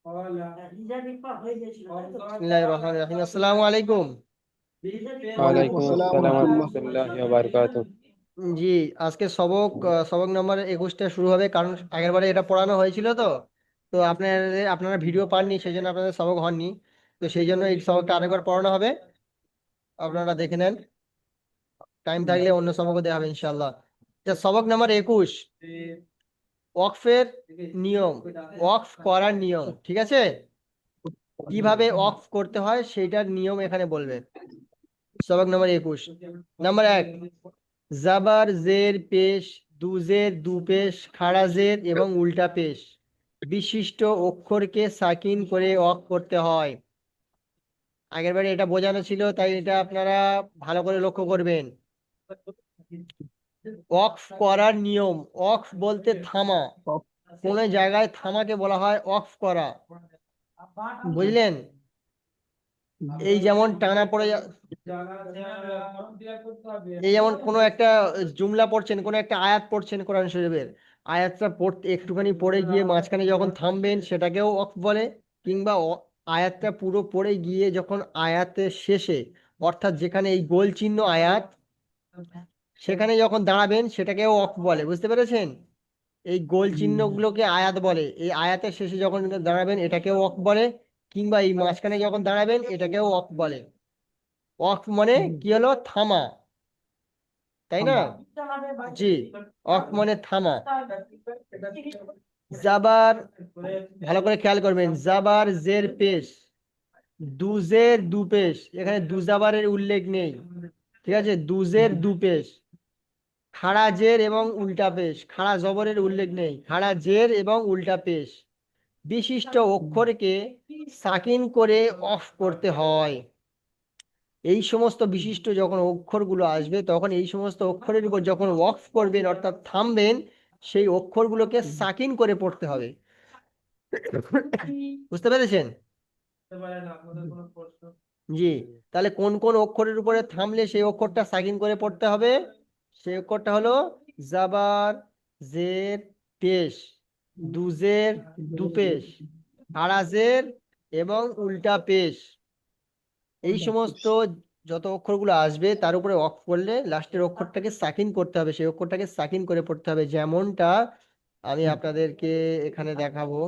বিসমিল্লাহির রহমানির রহিম। আসসালামু আলাইকুম। ওয়ালাইকুম ওয়ালাইকুম আসসালাম আসসালাম ওয়া রহমতুল্লাহ। রাহমাতুল্লাহি ওয়া বারাকাতুহু। জি, আজকে সবক নম্বর 21টা শুরু হবে, কারণ আগের বারে এটা পড়ানো হয়েছিল। তো তো আপনারা ভিডিও পাননি, সেই জন্য আপনাদের সবক হননি। তো সেই জন্য এই সবকটা আরেকবার পড়ানো হবে, আপনারা দেখে নেন। টাইম থাকলে অন্য সবকও দেওয়া হবে ইনশাআল্লাহ। সবক নম্বর 21, ওয়াকফের নিয়ম, ওয়াকফ করার নিয়ম। ঠিক আছে, কিভাবে ওয়াকফ করতে হয় সেইটার নিয়ম এখানে বলবে। সবক নম্বর 21, নাম্বার 1, জাবার জের পেশ, দুজের দু পেশ, খাড়া জের এবং উল্টা পেশ বিশিষ্ট অক্ষরকে সাকিন করে ওয়াকফ করতে হয়। আগের বারে এটা বোঝানো ছিল, তাই এটা আপনারা ভালো করে লক্ষ্য করবেন। ওয়াকফ করার নিয়ম, ওয়াকফ বলতে থামা, কোন জায়গায় থামাকে বলা হয় ওয়াকফ করা। বুঝলেন? এই যেমন টানা পড়ে এই যেমন কোনো একটা জুমলা পড়ছেন, কোনো একটা আয়াত পড়ছেন কোরআন শরীফের, আয়াতটা পড়তে একটুখানি পড়ে গিয়ে মাঝখানে যখন থামবেন সেটাকেও ওয়াকফ বলে। কিংবা আয়াতটা পুরো পড়ে গিয়ে যখন আয়াতের শেষে, অর্থাৎ যেখানে এই গোল চিহ্ন আয়াত, সেখানে যখন দাঁড়াবেন সেটাকেও ওয়াকফ বলে। বুঝতে পেরেছেন? এই গোল চিহ্নগুলোকে আয়াত বলে। এই আয়াতের শেষে যখন দাঁড়াবেন এটাকেও ওয়াকফ বলে, কিংবা এই মাঝখানে যখন দাঁড়াবেন এটাকেও ওয়াকফ বলে। ওয়াকফ মানে কি হলো? থামা, তাই না? জি, ওয়াকফ মানে থামা। জাবার, ভালো করে খেয়াল করবেন, জাবার জের পেশ, দুজের দু পেশ, এখানে দুজাবারের উল্লেখ নেই। ঠিক আছে, দুজের দু পেশ, খাড়া জের এবং উল্টা পেশ, খাড়া জবরের উল্লেখ নেই, খাড়া জের এবং উল্টা পেশ বিশিষ্ট অক্ষরকে সাকিন করে অফ করতে হয়। এই সমস্ত বিশিষ্ট যখন অক্ষরগুলো আসবে, তখন এই সমস্ত অক্ষরের উপর যখন ওয়াকফ করবেন অর্থাৎ থামবেন, সেই অক্ষরগুলোকে সাকিন করে পড়তে হবে। বুঝতে পেরেছেন? জি, তাহলে কোন কোন অক্ষরের উপরে থামলে সেই অক্ষরটা সাকিন করে পড়তে হবে? সেই অক্ষরটা হলো জাবার জের পেশ, দুজের দু পেশ, আরাজের এবং উল্টা পেশ। এই সমস্ত যত অক্ষরগুলো আসবে তার উপরে ওয়াকফ করলে লাস্টের অক্ষরটাকে সাকিন করতে হবে, সেই অক্ষরটাকে সাকিন করে পড়তে হবে। যেমনটা আমি আপনাদেরকে এখানে দেখাবো।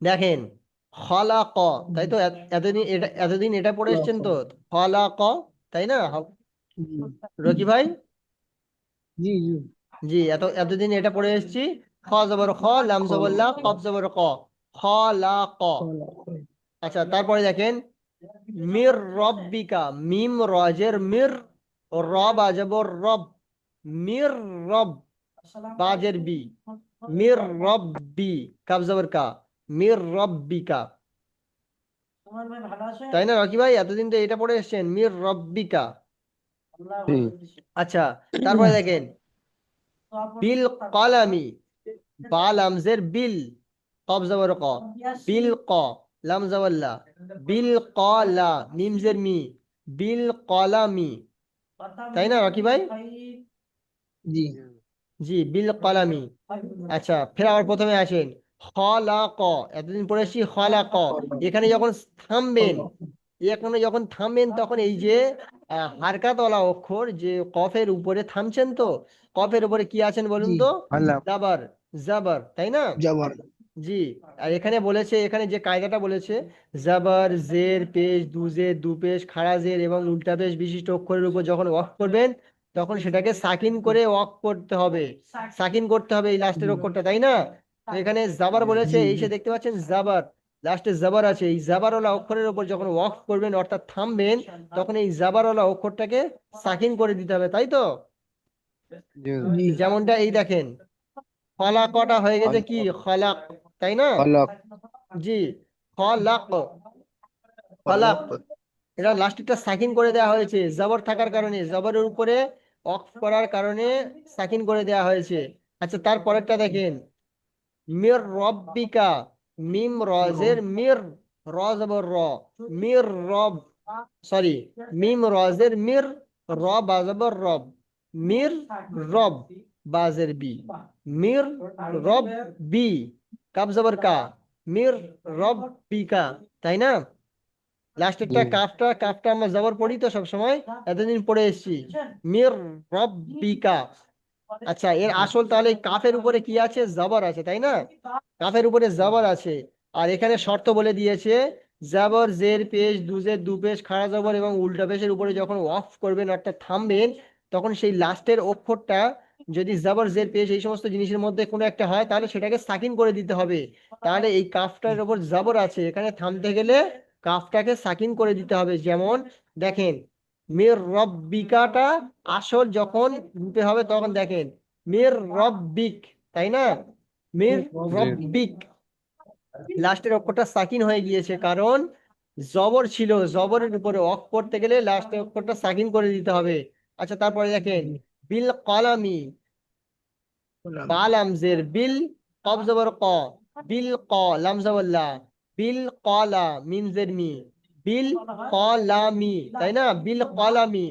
দেখেন, খলাক, তাই তো? এতদিন এটা পড়ে এসছেন তো, খলাক, তাই না রকি ভাই? জি জি। জি, এতদিন এটা পড়ে এসেছি। খ জবর খ, লাম জবর লা, কফ জবর ক, খলাক। আচ্ছা, তারপরে দেখেন, মির রব্বিকা, মিম রজের মির, রব আজবর রব, মির রব, বাজের বি, মির রব্বি, কাফ জবর কা, মির রব্বিকা। তাই না রকি ভাই? এতদিন তো এটা পড়ে এসেছেন, মির রব্বিকা। আচ্ছা, তারপরে দেখেন, বিল কলামি, বা লামজের বিল, কফ জবর ক, বিল ক, লাম জবর লা, বিল কলা, মিম জের মি, বিল কলামি। তাই না রকি ভাই? জি। জি, বিল কলামি। আচ্ছা, ফের আবার প্রথমে আসেন, খলাক, এতদিন পড়েছি খলাক। এখানে যখন থামবেন, এখানে যখন থামবেন তখন এই যে হারকাতওয়ালা অক্ষর, যে কফের উপরে থামছেন, তো কফের উপরে কি আছেন বলুন জি। তো? আল্লাহ। জাবার, জাবার, তাই না? জবর। জি, আর এখানে বলেছে, এখানে যে কায়দাটা বলেছে, জাবার জের পেশ, দুজের দু পেশ, খাড়া জের এবং উল্টা পেশ বিশিষ্ট অক্ষরের উপর যখন ওয়াক করবেন তখন সেটাকে সাকিন করে ওয়াক করতে হবে, সাকিন করতে হবে এই লাস্টের অক্ষরটা, তাই না? তো এখানে জাবার বলেছে, জি এই জি। সে দেখতে পাচ্ছেন জাবার, লাস্টে জাবার আছে, এই জাবারওয়ালা অক্ষরের উপর যখন ওয়াক করবেন অর্থাৎ থামবেন, তখন এই জাবারওয়ালা অক্ষরটাকে সাকিন করে দিতে হবে, তাই তো? জি। জি। যেমনটা এই দেখেন, খলাকটা হয়ে গেছে কি খলাক, তাই না? খলক। জি, খলাক, খলাক, এটা লাস্টটা সাকিন করে দেওয়া হয়েছে জবর থাকার কারণে, জবরের উপরে অফ করার কারণে সাকিন করে দেওয়া হয়েছে। আচ্ছা, তারপরেরটা দেখেন, মির রব্বিকা, মিম রজের মির, র জবর র, মির রব, সরি, মিম রজের মির, র বাজাবর রব, মির রব বাজের বি, মির রব বি, কাব জবর কা, মির রব বিকা, তাই না? লাস্টেরটা जी কাফটা, কাফটা আমরা জবর পড়ি তো সব সময়, এতদিন পড়ে এসেছি, মির রব বিকা। আচ্ছা, এর আসল তাহলে কাফের উপরে কি আছে? জবর আছে, তাই না? কাফের উপরে জবর আছে। আর এখানে শর্ত বলে দিয়েছে, জবর জের পেশ দুজের দু পেশ খাড়া জবর এবং উল্টা পেশের উপরে যখন অফ করবেন অর্থাৎ থামবেন, তখন সেই লাস্টের অক্ষরটা যদি জবর জের পেশ এই সমস্ত জিনিসের মধ্যে কোনো একটা হয় তাহলে সেটাকে সাকিন করে দিতে হবে। তাহলে এই কাফটার উপর জবর আছে, এখানে থামতে গেলে কাফটাকে সাকিন করে দিতে হবে। যেমন দেখেন, মির রব্বিকাটা আসল যখন রূপে হবে তখন দেখেন মির রব্বিক, তাই না? মির जी রব্বিক, লাস্টের অক্ষরটা সাকিন হয়ে গিয়েছে কারণ জবর ছিল, জবরের উপরে অফ করতে গেলে লাস্টের অক্ষরটা সাকিন করে দিতে হবে। আচ্ছা, তারপরে দেখেন, जी বিল কলামি, कलम বা লামজের বিল, কব জবর ক, বিল ক, লাম জবর লা, বিল কলা, মিম জের মি, বিল কলামি, তাই না? বিল কলামি,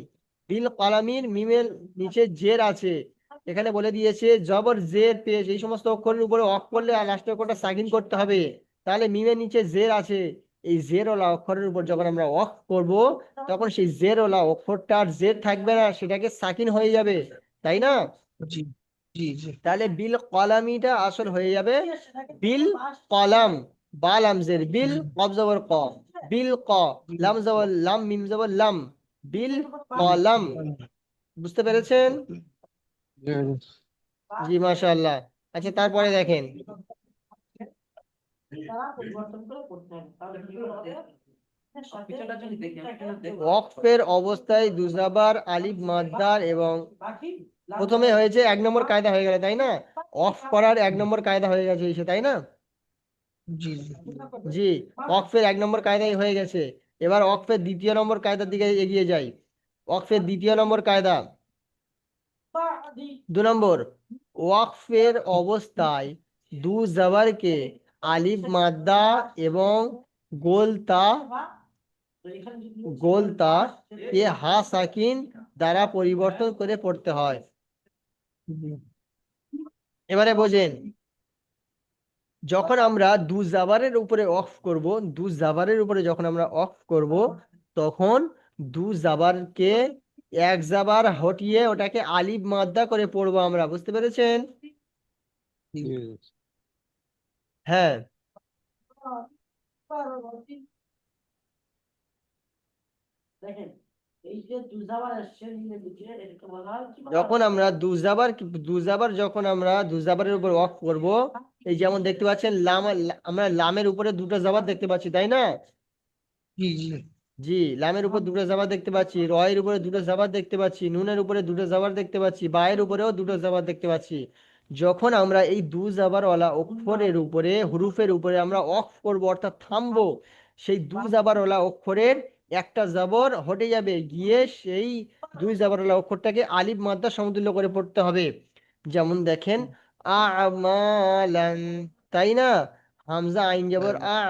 বিল কলামির মিমের নিচে জের আছে। এখানে বলে দিয়েছে জবর জের পেশ এই সমস্ত অক্ষরের উপরে অফ করলে আর লাস্টের অক্ষরটা সাকিন করতে হবে। তাহলে মিমের নিচে জের আছে, এই জের ওলা অক্ষরের উপর যখন আমরা অফ করব তখন সেই জের ওলা অক্ষরটা আর জের থাকবে না, সেটাকে সাকিন হয়ে যাবে, তাই না? जी जी जी তাহলে বিল কলামিটা আসল হয়ে যাবে বিল কলাম, বা লামজের বিল, কব জবর ক, বিল ক, লাম জবর লাম, মিম জবর লাম, বিল কলাম। বুঝতে পেরেছেন? जी জি, মাশাআল্লাহ। আচ্ছা, তারপরে দেখেন, ওয়াকফের অবস্থায় দুজাবার আলিফ মাদ্দার এবং প্রথমে হয়েছে 1 নম্বর কায়দা হয়ে গেল, তাই না? অফ করার 1 নম্বর কায়দা হয়ে গেছে এসে, তাই না? जी জি, ওয়াকফের 1 নম্বর কায়দাই হয়ে গেছে। এবার ওয়াকফের 2য় নম্বর কায়দার দিকে এগিয়ে যাই। ওয়াকফের 2য় নম্বর কায়দা, 2 নম্বর, ওয়াকফের অবস্থায় দু জাবারকে আলিফ মাদ্দা এবং গোলতা, গোলতা কে হা সাকিন দ্বারা পরিবর্তন করে পড়তে হয়। जी এবারে বোঝেন, যখন আমরা দু জাবারের উপরে অফ করব, দু জাবারের উপরে যখন আমরা অফ করব তখন দু জাবারকে এক জাবার হটিয়ে ওটাকে আলিফ মাদ্দা করে পড়বো আমরা। বুঝতে পেরেছেন? जी হ্যাঁ, যখন আমরা দুজাবার যখন আমরা দুজাবারের উপর অফ করব, এই যেমন দেখতে পাচ্ছেন লাম, আমরা লামের উপরে দুটো জাবার দেখতে পাচ্ছি, তাই না? जी जी জি, লামের উপর দুটো জাবার দেখতে পাচ্ছি, রয়ের উপরে দুটো জাবার দেখতে পাচ্ছি, নুনের উপরে দুটো জাবার দেখতে পাচ্ছি, বায়ের উপরেও দুটো জাবার দেখতে পাচ্ছি। যখন আমরা এই দু জাবারওয়ালা অক্ষরের উপরে, হুরুফের উপরে আমরা অফ করব অর্থাৎ থামবো, সেই দু জাবারওয়ালা অক্ষরের একটা জাবর হটে যাবে, গিয়ে সেই দুই জাবারওয়ালা অক্ষরটাকে আলিফ মাদ্দা সমতুল্য করে পড়তে হবে। যেমন দেখেন, আমালান, তাই না? হামজা আইন জবর আ,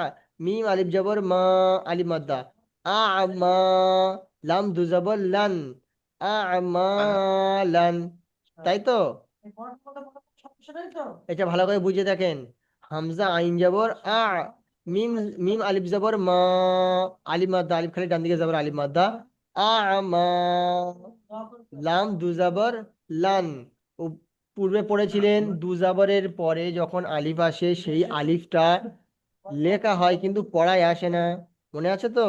মিম আলিফ জবর মা, আলিফ মাদ্দা, আমা, লাম দু জবর লান, আমালান, তাই তো? এটা ভালো করে বুঝে দেখেন, হামজা আইন জবর আ, মিম, মিম আলিফ জবর মা, আলিফ মাদ্দা, আলিফ খালি ডান দিকে জবর আলিফ মাদ্দা, আমা, লাম দু জবর লান। ও পূর্বে পড়েছিলেন দু জবরের পরে যখন আলিফ আসে সেই আলিফটা লেখা হয় কিন্তু পড়ায় আসে না, মনে আছে তো?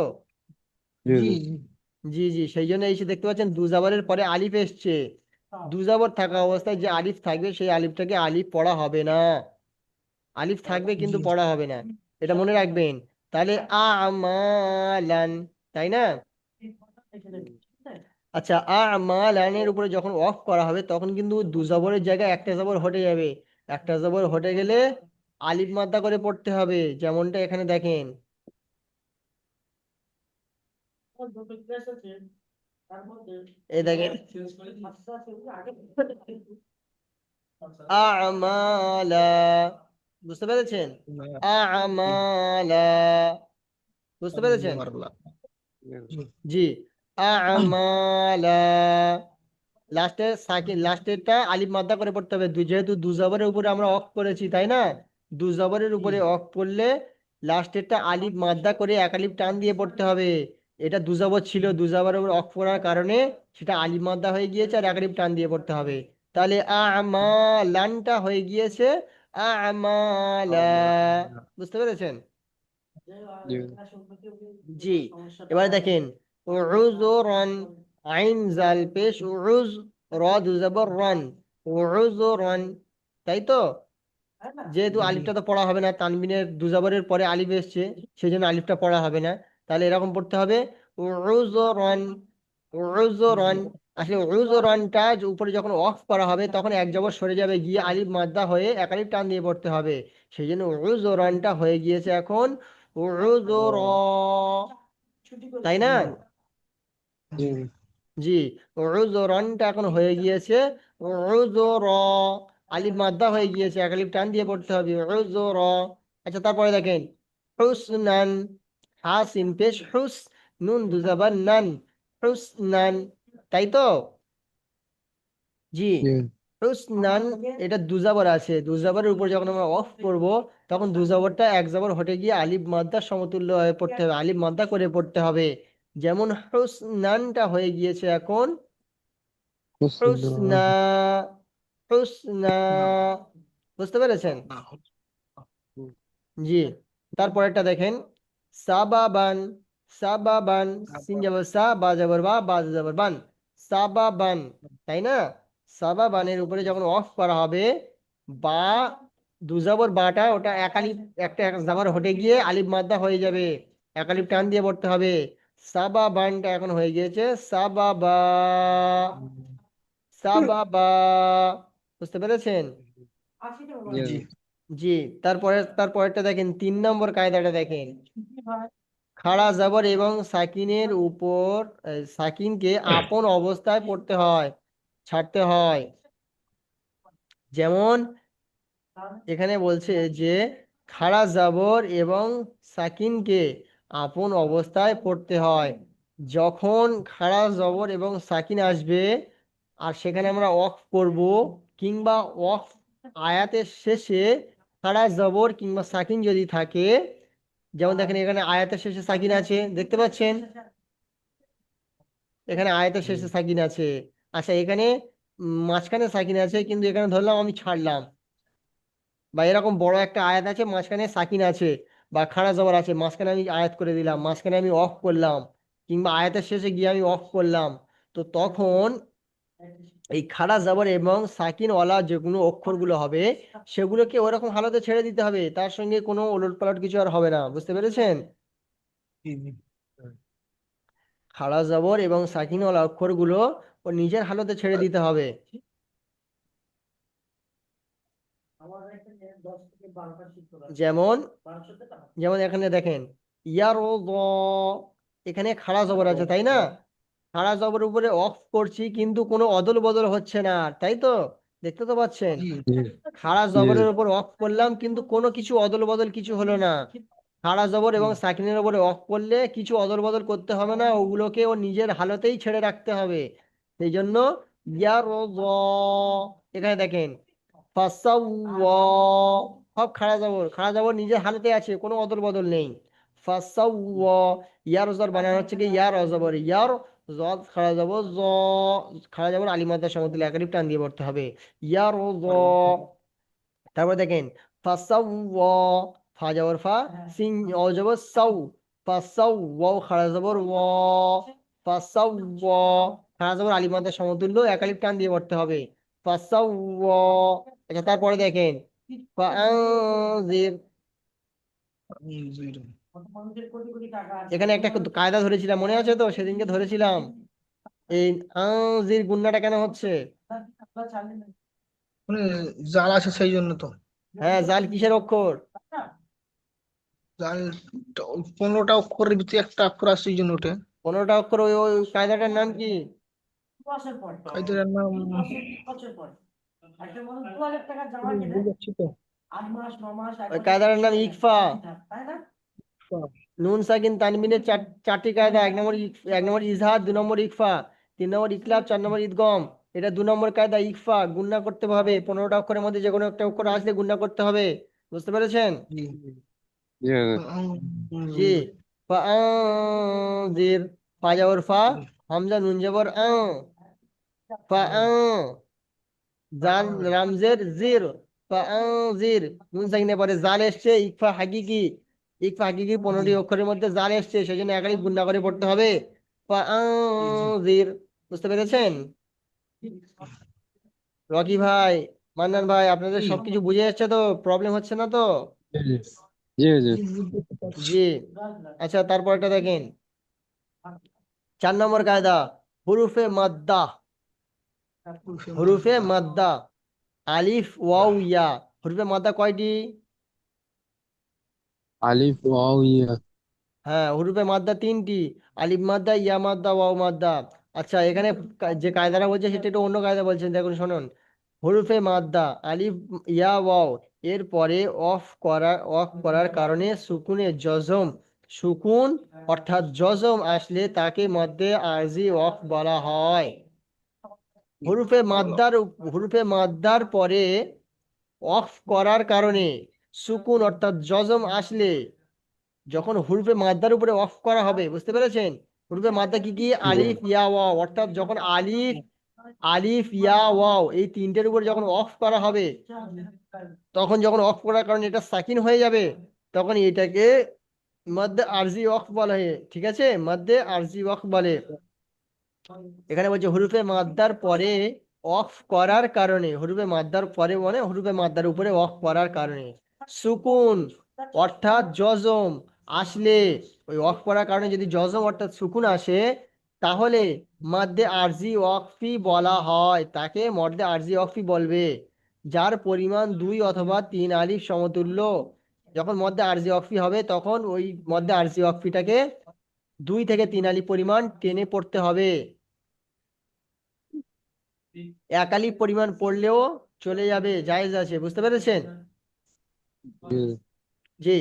जी जी जी जी জি জি, সেই জন্য এসে দেখতে পাচ্ছেন দু জাবারের পরে আলিফ এসছে। দু জাবর থাকা অবস্থায় যে আলিফ থাকবে সেই আলিফটাকে আলিফ পড়া হবে না, আলিফ থাকবে কিন্তু जी পড়া হবে না, এটা মনে রাখবেন। তাহলে আমালান, তাই না? আচ্ছা, আমালানের উপরে যখন অফ করা হবে তখন কিন্তু দু জবরের জায়গায় একটা জবর হটে যাবে, একটা জবর হটে গেলে আলিফ মাদ্দা করে পড়তে হবে, যেমনটা এখানে দেখেন, এই দেখেন, আমালা, বুঝতে পেরেছেন? لا আমালা, বুঝতে পেরেছেন? أكبر لا জি জি আমালা লাস্টেরটা আলিফ মাদ্দা করে পড়তে হবে যেহেতু দু জবরের উপরে আমরা অফ করেছি তাই না দু জবরের উপরে অফ করলে লাস্টেরটা আলিফ মাদ্দা করে এক আলিফ টান দিয়ে পড়তে হবে এটা দু জবর ছিল দু জবরের উপর অফ করার কারণে সেটা আলিফ মাদ্দা হয়ে গিয়েছে আর এক আলিফ টান দিয়ে পড়তে হবে তাহলে লানটা হয়ে গিয়েছে আমালা বুঝতে পেরেছেন জি জি এবারে দেখেন উযুরান আইন জাল পেশ উযুজ র দু জবর রন উযুরান তাই তো যেহেতু জি আলিফটা তো পড়া হবে না তানবিনের দু জবরের পরে আলিফ এসছে সেই জন্য আলিফটা পড়া হবে না তাহলে এরকম পড়তে হবে উযুরান উযুরান আসলে উযুরানটা উপরে যখন অফ করা হবে তখন এক জবর সরে যাবে গিয়ে আলিফ মাদ্দা হয়ে এক আলিফ টান দিয়ে পড়তে হবে সেই জন্য উযুরানটা হয়ে গিয়েছে এখন উযুরা তাই না জি জি জি উযুরানটা এখন হয়ে গিয়েছে উযুরা আলিফ মাদ্দা হয়ে গিয়েছে এক আলিফ টান দিয়ে পড়তে হবে উযুরা আচ্ছা তারপরে দেখেন হুসনান হাসিন পেশ হুস নুন দুজাবার নান হুসনান তাই তো জি জি হুসনান এটা দুজাবার আছে দুজাবারের উপর যখন আমরা অফ করব তখন দুজাবারটা এক জাবার হটে গিয়ে আলিফ মাদ্দা সমতুল্য হয়ে পড়তে হবে আলিফ মাদ্দা করে পড়তে হবে যেমন হুসনানটা হয়ে গিয়েছে এখন হুসনা হুসনা হুসনা বুঝতে পেরেছেন জি তারপরেরটা দেখেন সাবাবান সাবাবান সিন যাবর সা বা যাবর বা যাবর বান সাবাবান তাই না সাবাবানের উপরে যখন অফ করা হবে বা দু জবর বাটা ওটা এক আলিফ একটা এক জাবার হটে গিয়ে আলিফ মাদ্দা হয়ে যাবে এক আলিফ টান দিয়ে পড়তে হবে সাবাবানটা এখন হয়ে গিয়েছে সাবাবা সাবাবা বুঝতে পেরেছেন জি জি তারপরেরটা দেখেন 3 নম্বর কায়দাটা দেখেন খাড়া জবর এবং সাকিনের উপর সাকিনকে আপন অবস্থায় পড়তে হয় ছাড়তে হয় যেমন এখানে বলছে যে খাড়া জবর এবং সাকিনকে আপন অবস্থায় পড়তে হয় যখন খাড়া জবর এবং সাকিন আসবে আর সেখানে আমরা অফ করব কিংবা অফ আয়াতের শেষে খাড়া জবর কিংবা সাকিন যদি থাকে যেমন দেখেন এখানে আয়াতের শেষে সাকিন আছে দেখতে পাচ্ছেন এখানে আয়াতের শেষে সাকিন আছে আচ্ছা এখানে মাঝখানে সাকিন আছে কিন্তু এখানে ধরলাম আমি ছাড়লাম বা এরকম বড় একটা আয়াত আছে মাঝখানে সাকিন আছে বা খাড়া জবর আছে মাঝখানে আমি আয়াত করে দিলাম মাঝখানে আমি অফ করলাম কিংবা আয়াতের শেষে গিয়ে আমি অফ করলাম তো তখন এই খাড়া জবর এবং সাকিন ওয়ালা যেগুলো অক্ষরগুলো হবে সেগুলোকে ওরকম হালতে ছেড়ে দিতে হবে তার সঙ্গে কোনো ওলট পালট কিছু আর হবে না বুঝতে পেরেছেন জি জি খাড়া জবর এবং সাকিন ওয়ালা অক্ষরগুলো ও নিজের হালতে ছেড়ে দিতে হবে যেমন যেমন এখানে দেখেন ইয়ার এখানে খাড়া জবর আছে তাই না খাড়া জবর উপরে অফ করছি কিন্তু কোনো অদল বদল হচ্ছে না তাই তো দেখতে তো পাচ্ছেন জি জি খাড়া জি জবরের উপর অফ করলাম কিন্তু কোনো কিছু অদল বদল কিছু হলো না খাড়া জবর জি এবং সাকিনের উপরে অফ করলে কিছু অদল বদল করতে হবে না ওগুলোকে ও নিজের হালতেই ছেড়ে রাখতে হবে সেই জন্য ইয়ার এখানে দেখেন ফাসাওয়া সব খাড়া জবর নিজের হালতে আছে কোনো অদল বদল নেই ফাসাওয়া ইয়ার জবর বানানো হচ্ছে কি ইয়ার অজবর ইয়ার জদ খাড়া জবর খাড়া জবর আলিমাদ্দা সমতুল্য একালিপ টান দিয়ে পড়তে হবে ইয়ার তারপর দেখেন ফাসাওয়া ফা জবর ফা সিন অ জবর সাউ ফাসাওয়া খাড়া জবর ওয়া ফাসাওয়া খাড়া জবর আলিমাদ্দা সমতুল্য একালিপ টান দিয়ে পড়তে হবে ফাসাওয়া আচ্ছা তারপরে দেখেন ফাআনজির জি এখানে একটা কায়দা ধরেছিলাম মনে আছে তো সেদিনকে ধরেছিলাম এই আনজির গুন্নাটা কেন হচ্ছে মানে জাল আছে সেই জন্য তো হ্যাঁ জাল কিসের অক্ষর জাল 15টা অক্ষরের ভিতরে একটা অক্ষর আছে এই জন্য ওঠে 15টা অক্ষর ওই ওই কায়দাটার নাম কি কায়দার নাম ভুলে যাচ্ছি তো ওই কায়দাটার নাম ইকফা নুন সাকিন তানবিনের চারটি কায়দা। এক নম্বর ইজহার, 2 নম্বর ইকফা, 3 নম্বর ইকলাব, 4 নম্বর ইদগম। এটা 2 নম্বর কায়দা ইকফা, গুণনা করতে হবে। 15টা অক্ষরের মধ্যে যে কোনো একটা অক্ষর আসলে গুণনা করতে হবে। বুঝতে পেরেছেন? জি জি হুজুর। জি। ফাআনজির, ফা জবর ফা, হামজা নুন জবর ফাআন, জাল রামজের জির, ফাআনজির। নুন সাকিনের পরে জাল এসছে, ইকফা হাকিকি। ইকফা হাকিকি 15টি অক্ষরের মধ্যে জাল এসছে, সেই জন্য একাধিক গুণনা করে পড়তে হবে। ফাআনজির। বুঝতে পেরেছেন? রকি ভাই, মান্নান ভাই, আপনাদের জি সবকিছু বুঝে যাচ্ছে তো? প্রবলেম হচ্ছে না তো? জি জি। জি হুজুর। জি, বুঝতে পারছি। জি। আচ্ছা, তারপরটা দেখেন। 4 নম্বর কায়দা, হুরুফে মাদ্দা। হুরুফে মাদ্দা, আলিফ ওয়াও ইয়া। হুরুফে মাদ্দা কয়টি? আলিফ ওয়াও ইয়া। হ্যাঁ, হুরুফে মাদ্দা 3টি। আলিফ মাদ্দা, ইয়া মাদ্দা, ওয়াও মাদ্দা। আচ্ছা, এখানে যে কায়দাটা বলছে সেটা একটু অন্য কায়দা বলছেন, দেখুন শুনুন। হুরুফে মাদ্দা আলিফ, ইয়া, ওয়াও এর পরে অফ করার কারণে সুকুনে জজম, সুকুন অর্থাৎ জজম আসলে তাকে মধ্যে আরজি অফ বলা হয়। হুরুফে মাদ্দার পরে অফ করার কারণে সুকুন অর্থাৎ জজম আসলে, যখন হুরুফে মাদ্দার উপরে অফ করা হবে, বুঝতে পেরেছেন? হুরুফে মাদ্দা কি কি? জি আলিফ, ইয়া, ওয়াও। অর্থাৎ যখন আলিফ, আলিফ, ইয়া, ওয়াও এই তিনটের উপর যখন অফ করা হবে, তখন যখন অফ করার কারণে এটা সাকিন হয়ে যাবে, তখন এটাকে মধ্যে আরজি ওয়াকফ বলা হয়। ঠিক আছে, মধ্যে আরজি ওয়াকফ বলে। এখানে বলছে হুরুফে মাদ্দার পরে অফ করার কারণে, হুরুফে মাদ্দার পরে মানে হুরুফে মাদ্দার উপরে অফ করার কারণে সুকুন অর্থাৎ জজম আসলে, ওই অফ করার কারণে যদি জজম অর্থাৎ সুকুন আসে, তাহলে মধ্যে আরজি ওয়াকফি বলা হয়, তাকে মধ্যে আরজি ওয়াকফি বলবে। যার পরিমাণ 2 অথবা 3 আলিফ সমতুল্য। যখন মধ্যে আরজি ওয়াকফি হবে, তখন ওই মধ্যে আরজি ওয়াকফিটাকে 2 থেকে 3 আলিফ পরিমাণ টেনে পড়তে হবে। একালি পরিমাণ পড়লেও চলে যাবে, জায়েজ আছে। বুঝতে পেরেছেন? জি। জি।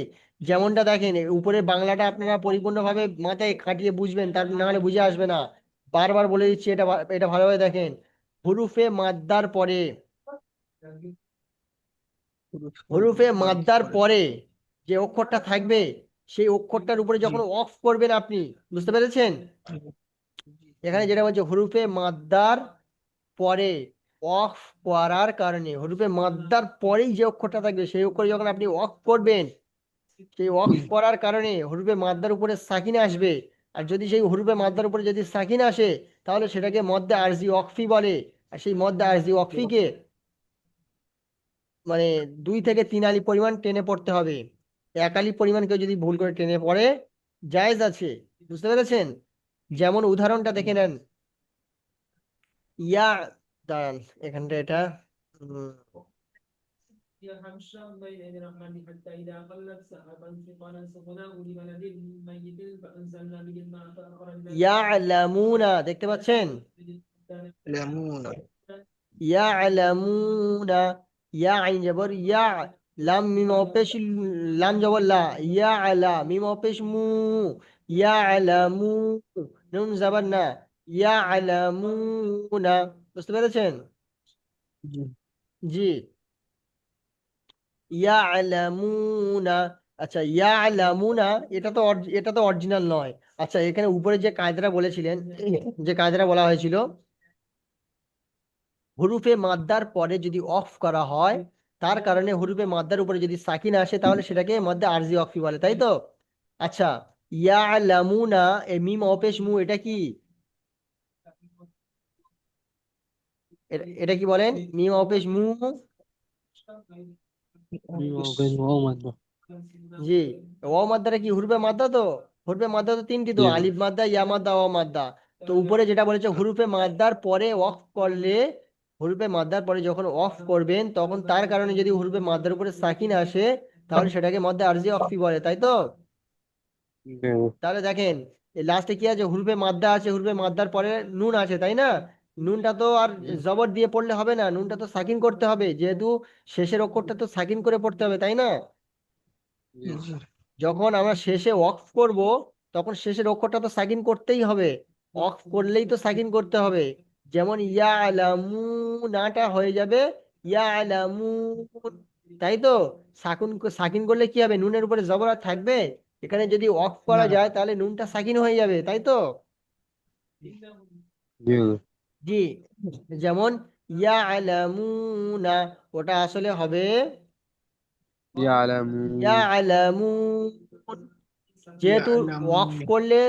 যেমনটা দেখেন, উপরে বাংলাটা আপনারা পরিপূর্ণভাবে মাথায় খাটিয়ে বুঝবেন, তার না হলে বুঝে আসবে না। বারবার বলে দিচ্ছি, এটা ভালোভাবে দেখেন। হুরুফে মাদ্দার পরে, হুরুফে মাদ্দার পরে যে অক্ষরটা থাকবে, সেই অক্ষরটার উপরে জি যখন অফ করবেন আপনি, বুঝতে পেরেছেন? এখানে যেটা বলছে হুরুফে মাদ্দার পরে অফ করার কারণে, হরফে মাদ্দার পরেই যে অক্ষরটা থাকবে সেই অক্ষর যখন আপনি অফ করবেন, সেই অফ করার কারণে হরফে মাদ্দার উপরে সাকিন আসবে। আর যদি সেই হরফে মাদ্দার উপরে যদি সাকিন আসে, তাহলে সেটাকে মদ্দে আরজি ওয়াকফি বলে। আর সেই মদ্দে আরজি ওয়াকফিকে মানে 2 থেকে 3 আলি পরিমাণ টেনে পড়তে হবে। 1 আলি পরিমাণ কেউ যদি ভুল করে টেনে পড়ে, জায়েজ আছে। বুঝতে পেরেছেন? যেমন উদাহরণটা দেখে নেন। ইয়া, দাঁড়ান, এখানটা এটা উম, يرحم الشام بين يدي الرحمن حتى إذا قلت سحابا ثقالا سقناه لبلد ميت فأنزلنا به الماء فأخرجنا به ইয়ালামুনা, দেখতে পাচ্ছেন? লেমন ইয়ালামুনা, ইয়া আইন জবর ইয়া, লাম মিম অপেশ, লাম জবর লা, ইয়া আলা মিম অপেশ মু, ইয়া আলামু, নুন জবর না, ইয়া আলামুনা। বুঝতে পেরেছেন? জি জি। ইয়া আলামুনা। আচ্ছা, ইয়া আলামুনা, এটা তো অরিজিনাল নয়। আচ্ছা, এখানে উপরে যে কায়দাটা বলেছিলেন, যে কায়দাটা বলা হয়েছিল, হুরুফে মাদ্দার পরে যদি অফ করা হয়, তার কারণে হুরুফে মাদ্দার উপরে যদি সাকিন আসে, তাহলে সেটাকে মধ্যে আরজি অফি বলে, তাই তো? আচ্ছা, ইয়ালামুনা, এ মিম অপেশ মু, এটা কি? এটা কি বলেন? মিম অপেশ মু। মিম ওয়াও ওয়াও মাদ্দা। জি। ওয়াও মাদ্দাটা কি হুরুফে মাদ্দা তো? হুরুফে মাদ্দা তো 3টি তো, জি আলিফ মাদ্দা, ইয়া মাদ্দা, ওয়াও মাদ্দা। তো উপরে যেটা বলেছে হুরুফে মাদ্দার পরে অফ করলে, হুরুফে মাদ্দার পরে যখন অফ করবেন, তখন তার কারণে যদি হুরুফে মাদ্দার উপরে সাকিন আসে, তাহলে সেটাকে মধ্যে আরজি অফি বলে, তাই তো? জি তাহলে দেখেন, লাস্টে কি আছে? হুরুফে মাদ্দা আছে, হুরুফে মাদ্দার পরে নুন আছে, তাই না? নুনটা তো আর জবর দিয়ে পড়লে হবে না, নুনটা তো সাকিন করতে হবে, যেহেতু শেষের অক্ষরটা তো সাকিন করে পড়তে হবে, তাই না? জি। যখন আমরা শেষে ওয়াকফ করব তখন শেষের অক্ষরটা তো সাকিন করতেই হবে, ওয়াকফ করলেই তো সাকিন করতে হবে। যেমন ইয়ালামু, নাটা হয়ে যাবে ইয়ালামু, তাই তো। সাকিন করলে কি হবে, নুনের উপরে জবর আর থাকবে? এখানে যদি ওয়াকফ করা না যায় তাহলে নুনটা সাকিন হয়ে যাবে, তাই তো। জি হুজুর। জি, যেমন ইয়ালামুনা, ওটা আসলে হবে ইয়ালামুন। ইয়ালামুন। যেহেতু ওয়াকফ ইয়ালামুন। করলে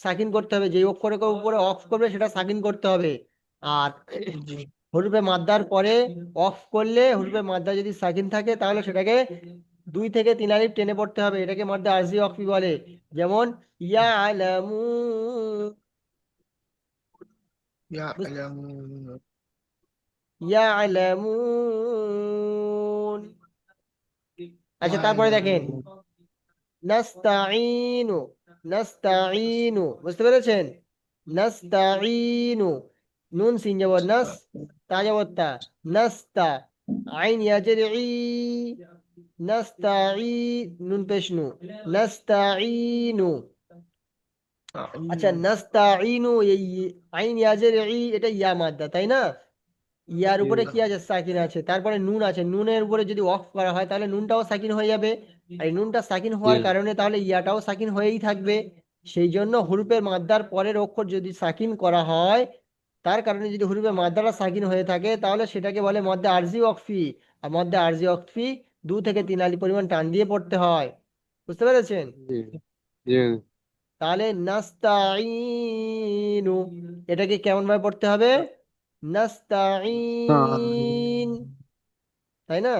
সাকিন করতে হবে, যে অক্ষরের উপরে ওয়াকফ করবে সেটা সাকিন করতে হবে। আর জি হরফে মাদ্দার পরে অফ করলে, হরফে মাদ্দা যদি সাকিন থাকে তাহলে সেটাকে 2 থেকে 3 আলিফ টেনে পড়তে হবে, এটাকে মাদ্দা আরজি ওয়াকফি বলে। যেমন ইয়ালামু, ইয়ালামুন। ইয়ালামুন। আচ্ছা, তারপরে দেখেন ইয়ালামুন। নাস্তাইনু, নাস্তাইনু, বুঝতে পেরেছেন? নাস্তাইনু, নুন সিন যাব নাস, তা যাব তা, নাস্তা, আইন ইয়াজের ই, নাস্তাই, নুন পেশনু, নাস্তাইনু। আচ্ছা, নাস্তাইনু, এই আইন ইয়াজের ই, এটা ইয়া মাদ্দা, তাই না? ইয়ার জি উপরে হুজুর। কি আছে, সাকিন আছে, তারপরে নুন আছে, নুনের উপরে যদি অফ করা হয় তাহলে নুনটাও সাকিন হয়ে যাবে। আর এই নুনটা সাকিন জি হওয়ার হুজুর। কারণে তাহলে ইয়াটাও সাকিন হয়েই থাকবে। সেই জন্য হুরুফের মাদ্দার পরের অক্ষর যদি সাকিন করা হয়, তার কারণে যদি হুরুফে মাদ্দাটা সাকিন হয়ে থাকে তাহলে সেটাকে বলে মধ্যে আরজি ওয়াকফি। আর মধ্যে আরজি ওয়াকফি 2 থেকে 3 আলি পরিমাণ টান দিয়ে পড়তে হয়, বুঝতে পেরেছেন? জি জি হুজুর। তাহলে নাস্তাইনু, এটাকে কেমন ভাবে পড়তে হবে, নাস্তাইন, তাই না?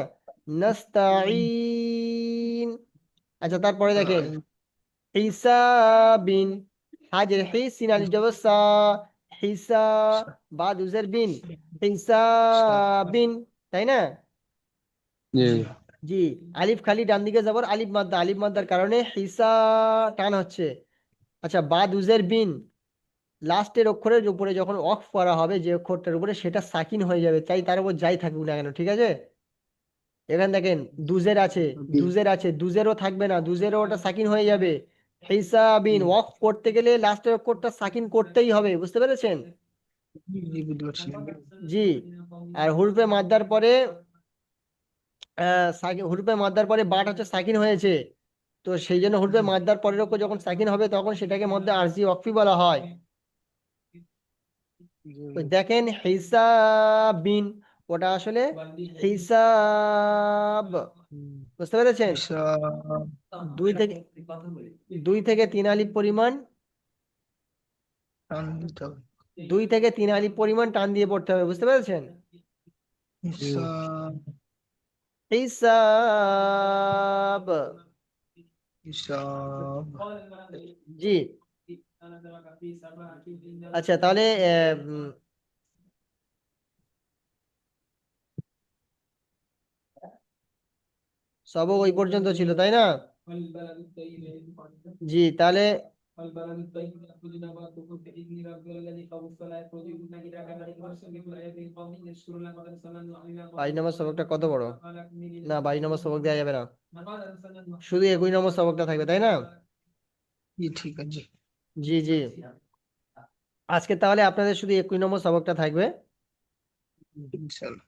নাস্তাইন। আচ্ছা, তারপরে দেখেন হিসাবিন, হাজের হি সিন আলিফ জবর সা, হিসা, বা দুজের বিন, হিসাবিন, তাই না? জি হুজুর। জি, আলিফ খালি ডান দিকে যাবার, আলিফ মাদ্দা, আলিফ মাদ্দার কারণে হিসা টান হচ্ছে। আচ্ছা, বা দুজের বিন, লাস্টের অক্ষরের উপরে যখন অফ করা হবে যে অক্ষরটার উপরে, সেটা সাকিন হয়ে যাবে, চাই তার উপর যাই থাকুক না কেন, ঠিক আছে। এখানে দেখেন দুজের আছে, দুজের আছে, দুজেরও থাকবে না, দুজেরও ওটা সাকিন হয়ে যাবে। হিসাবিন, ওয়াকফ করতে গেলে লাস্টের অক্ষরটা সাকিন করতেই হবে, বুঝতে পেরেছেন? জি বুঝতে পারছি। জি। আর হুরফে মাদ্দার পরে হুরফে মাদ্দার পরে বাট হচ্ছে সাকিন হয়েছে, তো সেই জন্য হুরফে মাদ্দার পরের অক্ষর যখন সাকিন হবে তখন সেটাকে মধ্যে আরজি ওয়াকফি বলা হয়। জি ওই হুজুর। দেখেন হিসাবিন, ওটা আসলে হিসাব, বুঝতে পেরেছেন? হিসাব। 2 থেকে 3 আলিফ পরিমাণ, টান দিতে হবে। 2 থেকে 3 আলিফ পরিমাণ টান দিয়ে পড়তে হবে, বুঝতে পেরেছেন? জি হুজুর। হিসাব। হিসাব। হিসাব। জি। আচ্ছা, তাহলে উম, সবক ওই পর্যন্ত ছিল, তাই না? জি, তাহলে والبلد الطيب يخرج نباته بإذن ربه الذي خبث لا يخرج إلا إذا كان يرسل بالآيات القوم يشكر الله قد أرسلنا وعلينا 22 নম্বর সবকটা কত বড়? قال أكمل না, 22 নম্বর সবক দেওয়া যাবে না, قال أرسلنا শুধু 21 নম্বর সবকটা থাকবে, তাই না? জি ঠিক আছে। জি জি, আজকে তাহলে আপনাদের শুধু 21 নম্বর সবকটা থাকবে, ইনশাল্লাহ।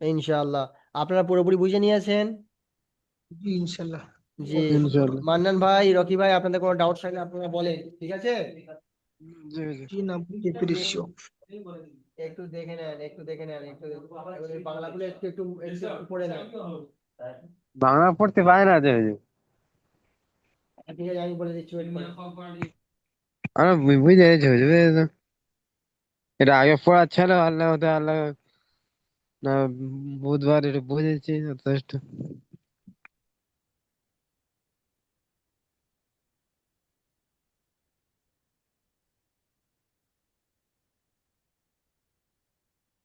ইনশাআল্লাহ। আপনারা পুরোপুরি বুঝে নিয়েছেন? জি ইনশাল্লাহ। জি। ইনশাআল্লাহ। মান্নান ভাই, রকি ভাই, আপনাদের কোনো ডাউট থাকলে আপনারা বলেন, ঠিক আছে? জি হুজুর। জি না বুঝতে পেরেছি। একটু দেখে নেন, একটু দেখে নেন, একটু ওই বাংলাগুলো একটু একটু একটু একটু পড়ে নেন। বাংলা পড়তে পারে না যে হুজুর। ঠিক আছে, আমি বলে দিচ্ছি, wait করেন। আমরা বুঝে গেছি হুজুর, বুঝেছো? এটা আগে পড়া ছিল, আল্লাহ হতে আল্লাহ না, বুধবার এটা বুঝেছি যথেষ্ট।